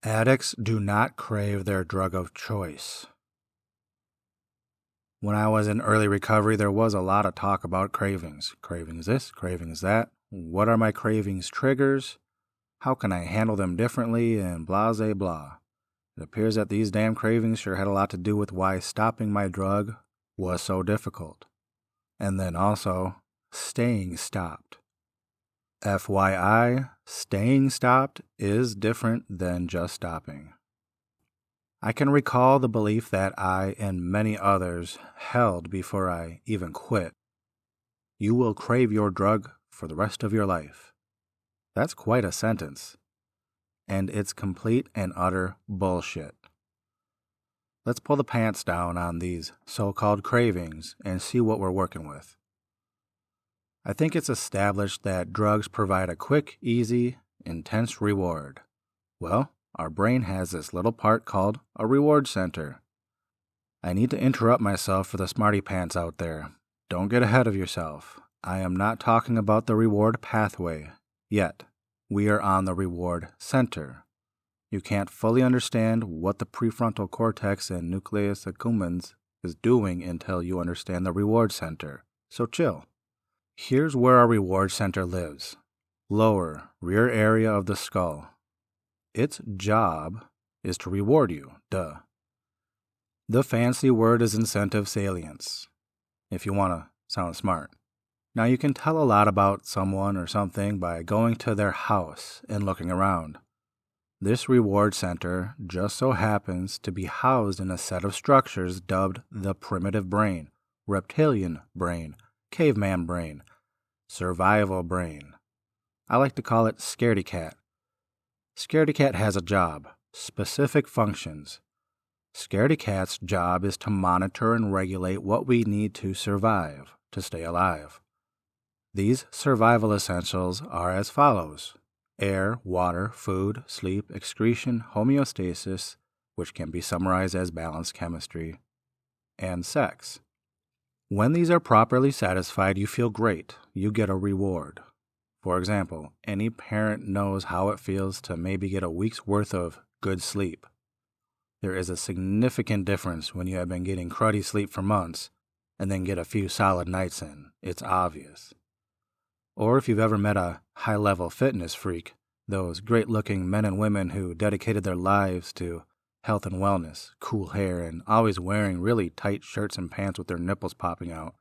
Addicts do not crave their drug of choice. When I was in early recovery, there was a lot of talk about cravings. Cravings this, cravings that. What are my cravings triggers? How can I handle them differently? And blah, blah, blah. It appears that these damn cravings sure had a lot to do with why stopping my drug was so difficult. And then also, staying stopped. FYI, staying stopped is different than just stopping. I can recall the belief that I and many others held before I even quit. You will crave your drug for the rest of your life. That's quite a sentence. And it's complete and utter bullshit. Let's pull the pants down on these so-called cravings and see what we're working with. I think it's established that drugs provide a quick, easy, intense reward. Well, our brain has this little part called a reward center. I need to interrupt myself for the smarty pants out there. Don't get ahead of yourself. I am not talking about the reward pathway yet. We are on the reward center. You can't fully understand what the prefrontal cortex and nucleus accumbens is doing until you understand the reward center. So chill. Here's where our reward center lives. Lower, rear area of the skull. Its job is to reward you, duh. The fancy word is incentive salience, if you want to sound smart. Now you can tell a lot about someone or something by going to their house and looking around. This reward center just so happens to be housed in a set of structures dubbed the primitive brain, reptilian brain, caveman brain, survival brain. I like to call it scaredy cat. Scaredy cat has a job, specific functions. Scaredy cat's job is to monitor and regulate what we need to survive, to stay alive. These survival essentials are as follows: air, water, food, sleep, excretion, homeostasis, which can be summarized as balanced chemistry, and sex. When these are properly satisfied, you feel great. You get a reward. For example, any parent knows how it feels to maybe get a week's worth of good sleep. There is a significant difference when you have been getting cruddy sleep for months and then get a few solid nights in. It's obvious. Or if you've ever met a high-level fitness freak, those great-looking men and women who dedicated their lives to health and wellness, cool hair, and always wearing really tight shirts and pants with their nipples popping out.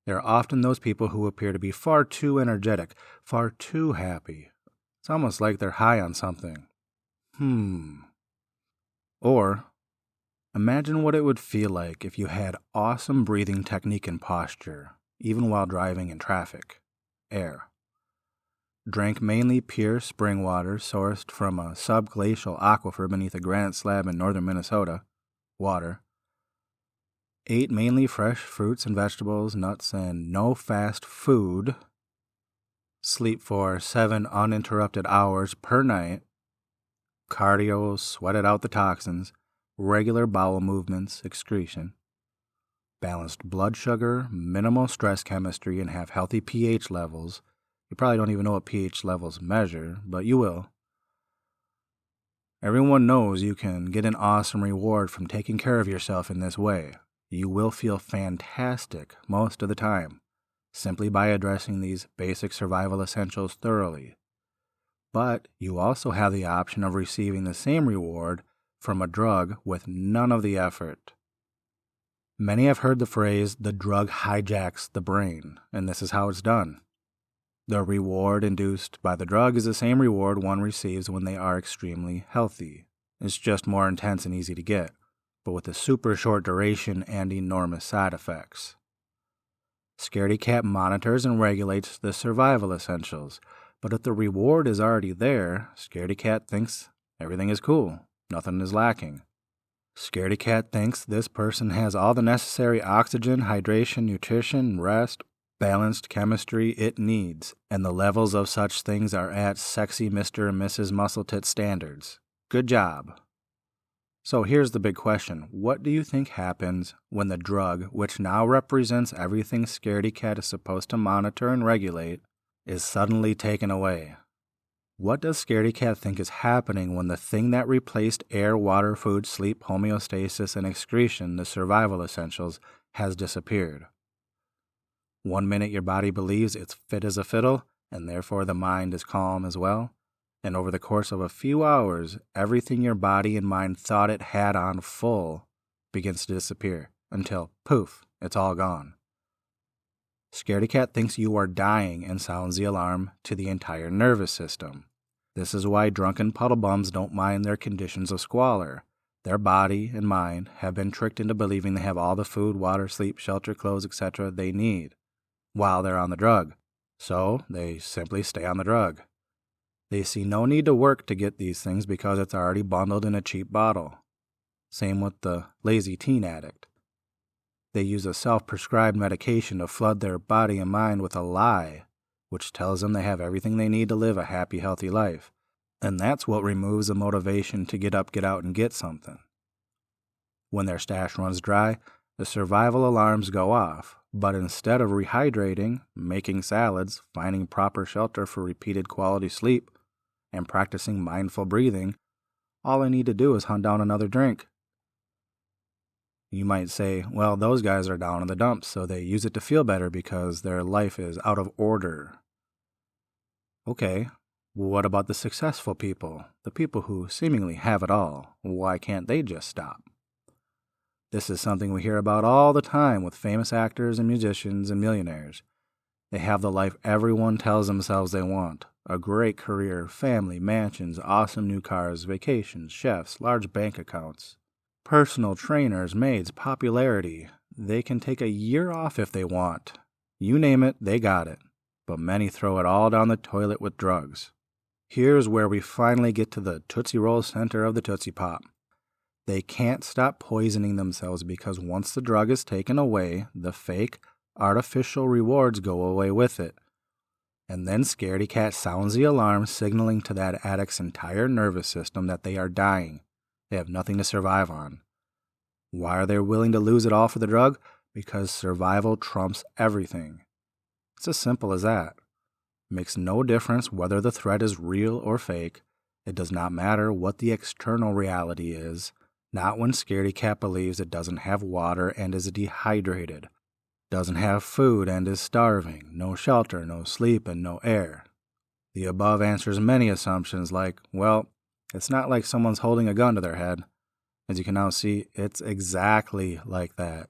There are often those people who appear to be far too energetic, far too happy. It's almost like they're high on something. Or, imagine what it would feel like if you had awesome breathing technique and posture, even while driving in traffic. Air. Drank mainly pure spring water sourced from a subglacial aquifer beneath a granite slab in northern Minnesota. Water. Ate mainly fresh fruits and vegetables, nuts, and no fast food. Sleep for 7 uninterrupted hours per night. Cardio, sweated out the toxins. Regular bowel movements, excretion. Balanced blood sugar, minimal stress chemistry, and have healthy pH levels. You probably don't even know what pH levels measure, but you will. Everyone knows you can get an awesome reward from taking care of yourself in this way. You will feel fantastic most of the time, simply by addressing these basic survival essentials thoroughly. But you also have the option of receiving the same reward from a drug with none of the effort. Many have heard the phrase, the drug hijacks the brain, and this is how it's done. The reward induced by the drug is the same reward one receives when they are extremely healthy. It's just more intense and easy to get, but with a super short duration and enormous side effects. Scaredy cat monitors and regulates the survival essentials, but if the reward is already there, Scaredy cat thinks everything is cool, nothing is lacking. Scaredy cat thinks this person has all the necessary oxygen, hydration, nutrition, rest, balanced chemistry it needs, and the levels of such things are at sexy Mr. and Mrs. Muscle-Tit standards. Good job. So here's the big question. What do you think happens when the drug, which now represents everything Scaredy cat is supposed to monitor and regulate, is suddenly taken away? What does Scaredy Cat think is happening when the thing that replaced air, water, food, sleep, homeostasis, and excretion, the survival essentials, has disappeared? 1 minute your body believes it's fit as a fiddle, and therefore the mind is calm as well. And over the course of a few hours, everything your body and mind thought it had on full begins to disappear until, poof, it's all gone. Scaredy Cat thinks you are dying and sounds the alarm to the entire nervous system. This is why drunken puddle bums don't mind their conditions of squalor. Their body and mind have been tricked into believing they have all the food, water, sleep, shelter, clothes, etc. they need while they're on the drug. So they simply stay on the drug. They see no need to work to get these things because it's already bundled in a cheap bottle. Same with the lazy teen addict. They use a self-prescribed medication to flood their body and mind with a lie, which tells them they have everything they need to live a happy, healthy life. And that's what removes the motivation to get up, get out, and get something. When their stash runs dry, the survival alarms go off, but instead of rehydrating, making salads, finding proper shelter for repeated quality sleep, and practicing mindful breathing, all I need to do is hunt down another drink. You might say, well, those guys are down in the dumps, so they use it to feel better because their life is out of order. Okay, well, what about the successful people, the people who seemingly have it all? Why can't they just stop? This is something we hear about all the time with famous actors and musicians and millionaires. They have the life everyone tells themselves they want. A great career, family, mansions, awesome new cars, vacations, chefs, large bank accounts. Personal trainers, maids, popularity. They can take a year off if they want. You name it, they got it. But many throw it all down the toilet with drugs. Here's where we finally get to the Tootsie Roll center of the Tootsie Pop. They can't stop poisoning themselves because once the drug is taken away, the fake, artificial rewards go away with it. And then Scaredy Cat sounds the alarm, signaling to that addict's entire nervous system that they are dying. They have nothing to survive on. Why are they willing to lose it all for the drug? Because survival trumps everything. It's as simple as that. It makes no difference whether the threat is real or fake. It does not matter what the external reality is. Not when Scaredy Cat believes it doesn't have water and is dehydrated, doesn't have food and is starving, no shelter, no sleep, and no air. The above answers many assumptions like, well, it's not like someone's holding a gun to their head. As you can now see, it's exactly like that.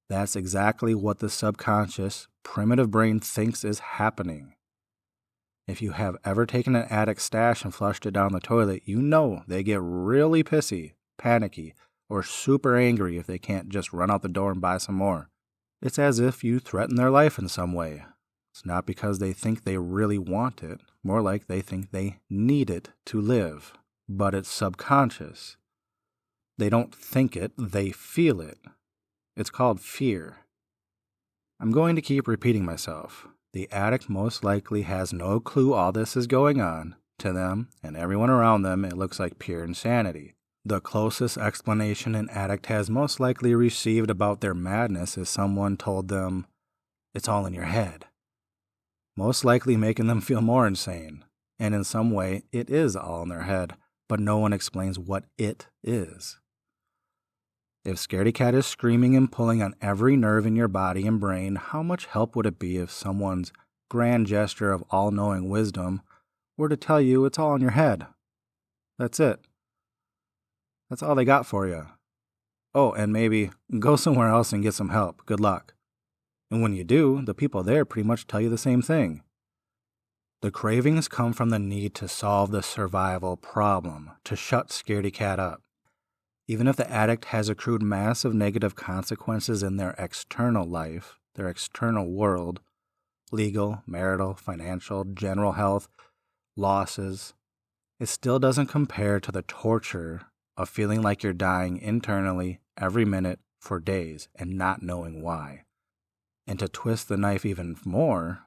That's exactly what the subconscious, primitive brain thinks is happening. If you have ever taken an addict's stash and flushed it down the toilet, you know they get really pissy, panicky, or super angry if they can't just run out the door and buy some more. It's as if you threaten their life in some way. It's not because they think they really want it, more like they think they need it to live. But it's subconscious. They don't think it, they feel it. It's called fear. I'm going to keep repeating myself. The addict most likely has no clue all this is going on. To them, and everyone around them, it looks like pure insanity. The closest explanation an addict has most likely received about their madness is someone told them, it's all in your head. Most likely making them feel more insane. And in some way, it is all in their head, but no one explains what it is. If Scaredy Cat is screaming and pulling on every nerve in your body and brain, how much help would it be if someone's grand gesture of all-knowing wisdom were to tell you it's all in your head? That's it. That's all they got for you. Oh, and maybe go somewhere else and get some help. Good luck. And when you do, the people there pretty much tell you the same thing. The cravings come from the need to solve the survival problem, to shut Scaredy Cat up. Even if the addict has accrued massive negative consequences in their external life, their external world, legal, marital, financial, general health, losses, it still doesn't compare to the torture of feeling like you're dying internally every minute for days and not knowing why. And to twist the knife even more,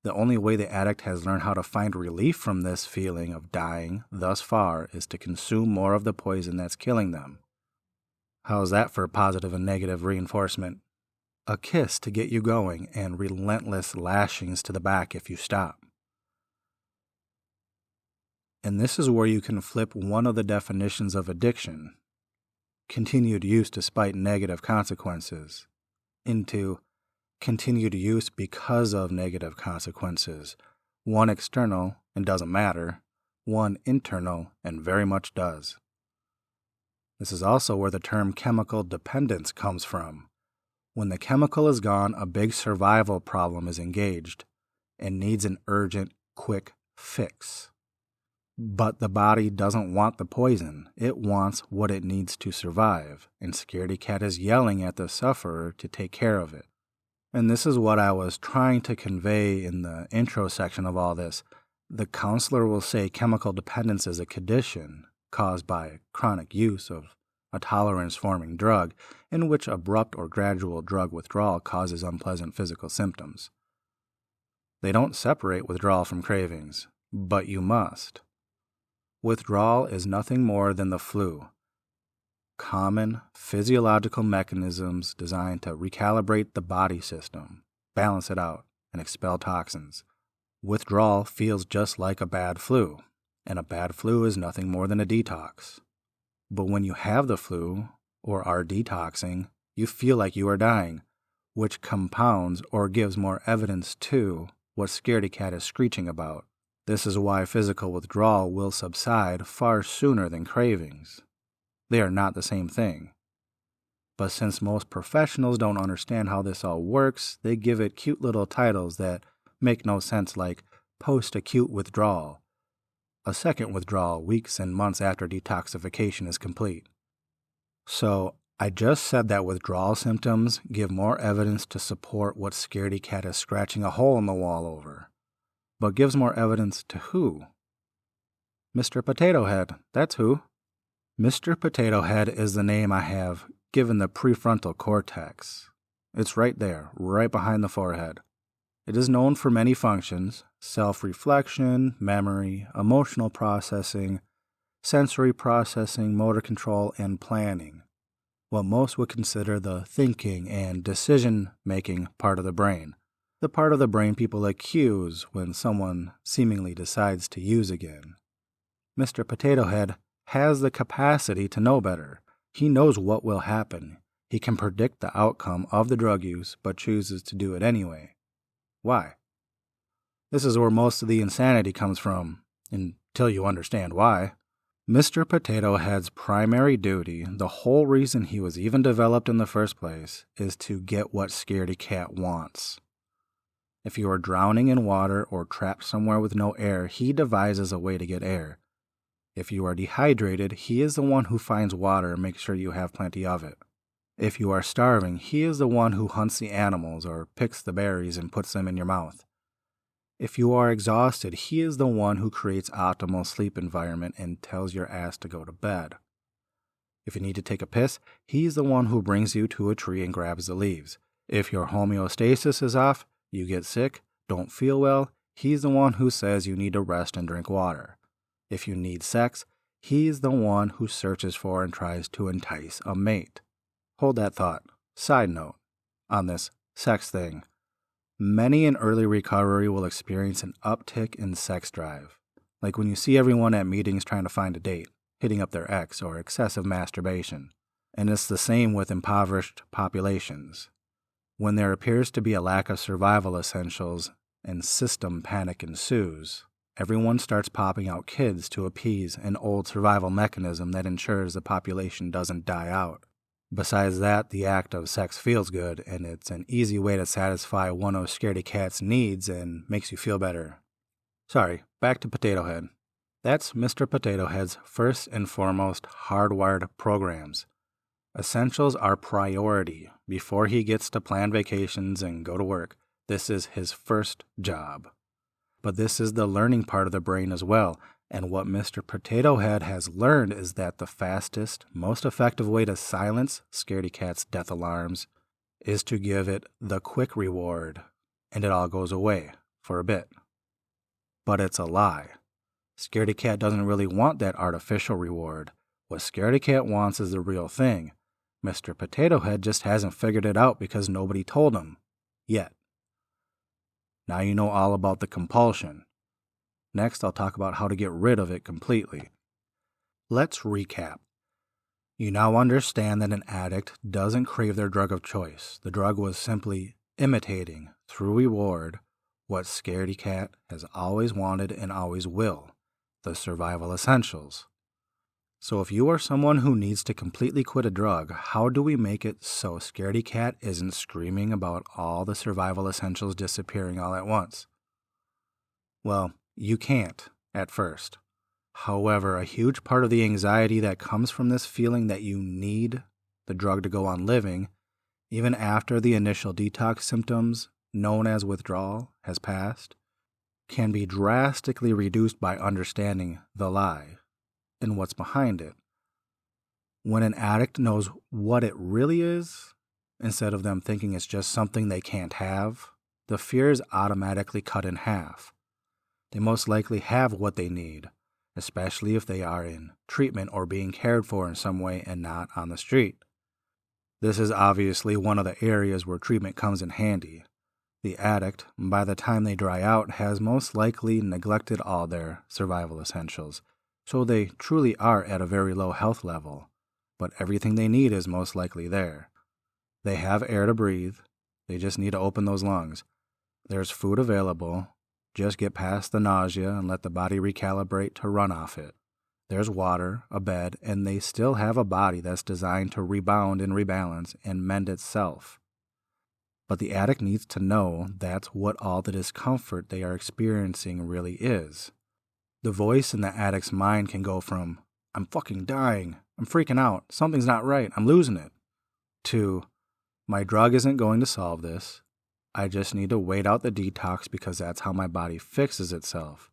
the only way the addict has learned how to find relief from this feeling of dying thus far is to consume more of the poison that's killing them. How's that for positive and negative reinforcement? A kiss to get you going and relentless lashings to the back if you stop. And this is where you can flip one of the definitions of addiction, continued use despite negative consequences, into continued use because of negative consequences. One external and doesn't matter, one internal and very much does. This is also where the term chemical dependence comes from. When the chemical is gone, a big survival problem is engaged and needs an urgent, quick fix. But the body doesn't want the poison. It wants what it needs to survive, and Scaredy Cat is yelling at the sufferer to take care of it. And this is what I was trying to convey in the intro section of all this. The counselor will say chemical dependence is a condition caused by chronic use of a tolerance-forming drug in which abrupt or gradual drug withdrawal causes unpleasant physical symptoms. They don't separate withdrawal from cravings, but you must. Withdrawal is nothing more than the flu. Common physiological mechanisms designed to recalibrate the body system, balance it out, and expel toxins. Withdrawal feels just like a bad flu, and a bad flu is nothing more than a detox. But when you have the flu, or are detoxing, you feel like you are dying, which compounds or gives more evidence to what Scaredy Cat is screeching about. This is why physical withdrawal will subside far sooner than cravings. They are not the same thing. But since most professionals don't understand how this all works, they give it cute little titles that make no sense, like post-acute withdrawal, a second withdrawal weeks and months after detoxification is complete. So, I just said that withdrawal symptoms give more evidence to support what Scaredy Cat is scratching a hole in the wall over. But gives more evidence to who? Mr. Potato Head, that's who. Mr. Potato Head is the name I have given the prefrontal cortex. It's right there, right behind the forehead. It is known for many functions: self-reflection, memory, emotional processing, sensory processing, motor control, and planning. What most would consider the thinking and decision-making part of the brain. The part of the brain people accuse when someone seemingly decides to use again. Mr. Potato Head has the capacity to know better. He knows what will happen. He can predict the outcome of the drug use, but chooses to do it anyway. Why? This is where most of the insanity comes from, until you understand why. Mr. Potato Head's primary duty, the whole reason he was even developed in the first place, is to get what Scaredy Cat wants. If you are drowning in water or trapped somewhere with no air, he devises a way to get air. If you are dehydrated, he is the one who finds water and makes sure you have plenty of it. If you are starving, he is the one who hunts the animals or picks the berries and puts them in your mouth. If you are exhausted, he is the one who creates optimal sleep environment and tells your ass to go to bed. If you need to take a piss, he's the one who brings you to a tree and grabs the leaves. If your homeostasis is off, you get sick, don't feel well, he's the one who says you need to rest and drink water. If you need sex, he's the one who searches for and tries to entice a mate. Hold that thought. Side note on this sex thing. Many in early recovery will experience an uptick in sex drive. Like when you see everyone at meetings trying to find a date, hitting up their ex, or excessive masturbation. And it's the same with impoverished populations. When there appears to be a lack of survival essentials and system panic ensues, everyone starts popping out kids to appease an old survival mechanism that ensures the population doesn't die out. Besides that, the act of sex feels good, and it's an easy way to satisfy one of Scaredy Cat's needs and makes you feel better. Sorry, back to Potato Head. That's Mr. Potato Head's first and foremost hardwired programs. Essentials are priority. Before he gets to plan vacations and go to work, this is his first job. But this is the learning part of the brain as well, and what Mr. Potato Head has learned is that the fastest, most effective way to silence Scaredy Cat's death alarms is to give it the quick reward, and it all goes away for a bit. But it's a lie. Scaredy Cat doesn't really want that artificial reward. What Scaredy Cat wants is the real thing. Mr. Potato Head just hasn't figured it out because nobody told him. Yet. Now you know all about the compulsion. Next, I'll talk about how to get rid of it completely. Let's recap. You now understand that an addict doesn't crave their drug of choice. The drug was simply imitating, through reward, what Scaredy Cat has always wanted and always will, the survival essentials. So if you are someone who needs to completely quit a drug, how do we make it so Scaredy Cat isn't screaming about all the survival essentials disappearing all at once? Well, you can't, at first. However, a huge part of the anxiety that comes from this feeling that you need the drug to go on living, even after the initial detox symptoms, known as withdrawal, has passed, can be drastically reduced by understanding the lie and what's behind it. When an addict knows what it really is, instead of them thinking it's just something they can't have, the fear is automatically cut in half. They most likely have what they need, especially if they are in treatment or being cared for in some way and not on the street. This is obviously one of the areas where treatment comes in handy. The addict, by the time they dry out, has most likely neglected all their survival essentials, so they truly are at a very low health level, but everything they need is most likely there. They have air to breathe, they just need to open those lungs. There's food available. Just get past the nausea and let the body recalibrate to run off it. There's water, a bed, and they still have a body that's designed to rebound and rebalance and mend itself. But the addict needs to know that's what all the discomfort they are experiencing really is. The voice in the addict's mind can go from, "I'm fucking dying, I'm freaking out, something's not right, I'm losing it," to, "My drug isn't going to solve this. I just need to wait out the detox because that's how my body fixes itself.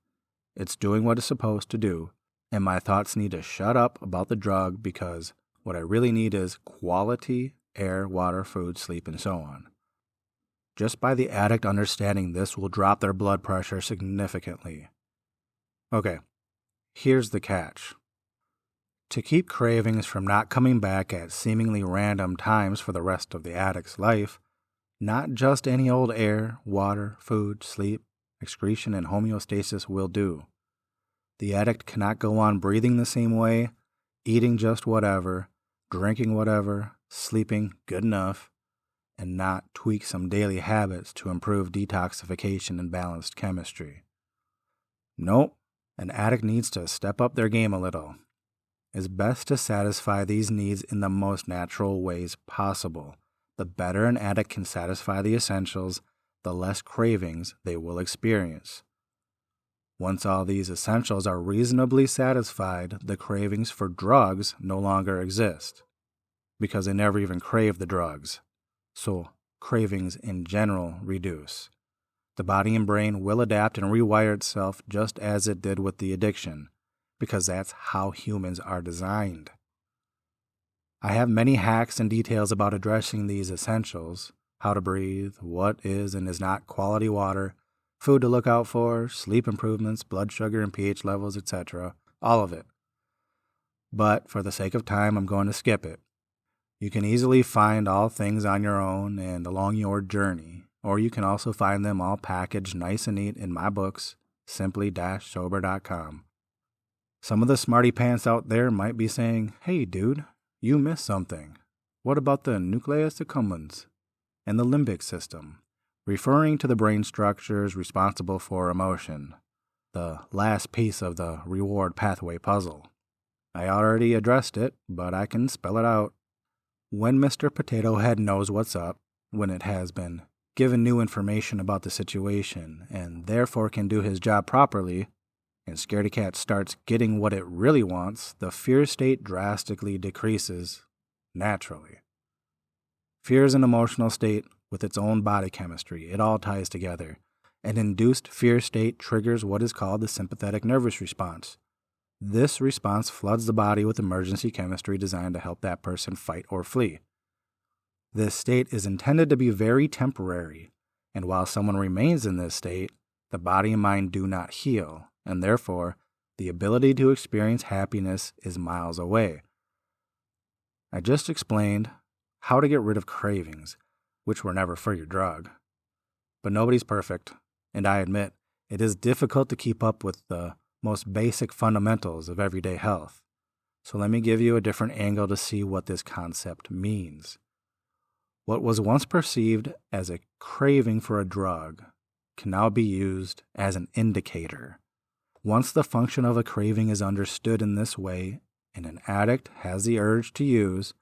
It's doing what it's supposed to do, and my thoughts need to shut up about the drug because what I really need is quality air, water, food, sleep, and so on." Just by the addict understanding this will drop their blood pressure significantly. Okay, here's the catch. To keep cravings from not coming back at seemingly random times for the rest of the addict's life, not just any old air, water, food, sleep, excretion, and homeostasis will do. The addict cannot go on breathing the same way, eating just whatever, drinking whatever, sleeping good enough, and not tweak some daily habits to improve detoxification and balanced chemistry. Nope, an addict needs to step up their game a little. It's best to satisfy these needs in the most natural ways possible. The better an addict can satisfy the essentials, the less cravings they will experience. Once all these essentials are reasonably satisfied, the cravings for drugs no longer exist, because they never even crave the drugs. So cravings in general reduce. The body and brain will adapt and rewire itself just as it did with the addiction, because that's how humans are designed. I have many hacks and details about addressing these essentials: how to breathe, what is and is not quality water, food to look out for, sleep improvements, blood sugar and pH levels, etc. All of it. But for the sake of time, I'm going to skip it. You can easily find all things on your own and along your journey, or you can also find them all packaged nice and neat in my books, simply-sober.com. Some of the smarty pants out there might be saying, "Hey dude, you missed something. What about the nucleus accumbens and the limbic system?" Referring to the brain structures responsible for emotion, the last piece of the reward pathway puzzle. I already addressed it, but I can spell it out. When Mr. Potato Head knows what's up, when it has been given new information about the situation and therefore can do his job properly, and Scaredy Cat starts getting what it really wants, the fear state drastically decreases naturally. Fear is an emotional state with its own body chemistry. It all ties together. An induced fear state triggers what is called the sympathetic nervous response. This response floods the body with emergency chemistry designed to help that person fight or flee. This state is intended to be very temporary, and while someone remains in this state, the body and mind do not heal, and therefore, the ability to experience happiness is miles away. I just explained how to get rid of cravings, which were never for your drug. But nobody's perfect, and I admit, It is difficult to keep up with the most basic fundamentals of everyday health. So let me give you a different angle to see what this concept means. What was once perceived as a craving for a drug can now be used as an indicator. Once the function of a craving is understood in this way, and an addict has the urge to use,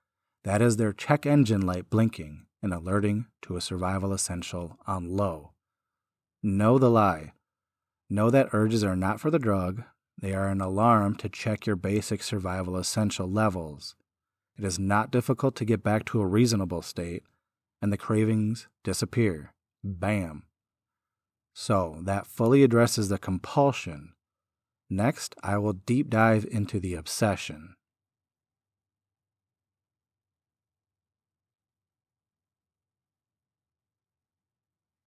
that is their check engine light blinking and alerting to a survival essential on low. Know the lie. Know that urges are not for the drug. They are an alarm to check your basic survival essential levels. It is not difficult to get back to a reasonable state, and the cravings disappear. Bam. So that fully addresses the compulsion. Next, I will deep dive into the obsession.